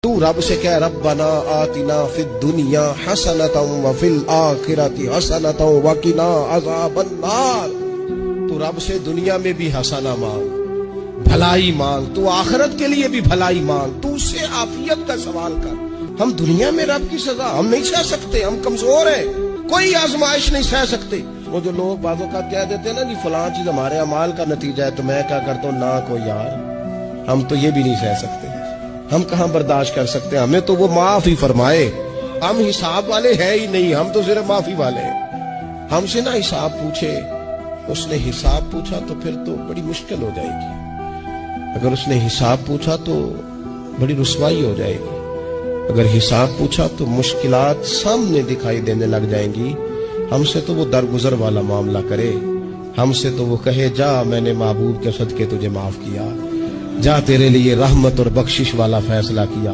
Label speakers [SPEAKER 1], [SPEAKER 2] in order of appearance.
[SPEAKER 1] تو رب سے کہہ ربنا آتنا فی الدنیا حسنتا وفی الآخرۃ حسنتا وقنا عذاب النار۔ تو رب سے دنیا میں بھی حسنہ مانگ، بھلائی مانگ، تو آخرت کے لیے بھی بھلائی مانگ، تو اس سے عافیت کا سوال کر۔ ہم دنیا میں رب کی سزا ہم نہیں سہ سکتے، ہم کمزور ہیں، کوئی آزمائش نہیں سہ سکتے۔ وہ جو لوگ بعض اوقات کہہ دیتے ہیں نا جی فلاں چیز ہمارے اعمال کا نتیجہ ہے، تو میں کیا کرتا ہوں، نہ کو یار ہم تو یہ بھی نہیں سہ سکتے، ہم کہاں برداشت کر سکتے ہیں، ہمیں تو وہ معاف ہی فرمائے۔ ہم حساب والے ہیں ہی نہیں، ہم تو صرف معافی والے ہیں۔ ہم سے نہ حساب پوچھے، اس نے حساب پوچھا تو پھر تو بڑی مشکل ہو جائے گی۔ اگر اس نے حساب پوچھا تو بڑی رسوائی ہو جائے گی، اگر حساب پوچھا تو مشکلات سامنے دکھائی دینے لگ جائیں گی۔ ہم سے تو وہ درگزر والا معاملہ کرے، ہم سے تو وہ کہے جا میں نے محبوب کے صدقے تجھے معاف کیا، جا تیرے لیے رحمت اور بخشش والا فیصلہ کیا۔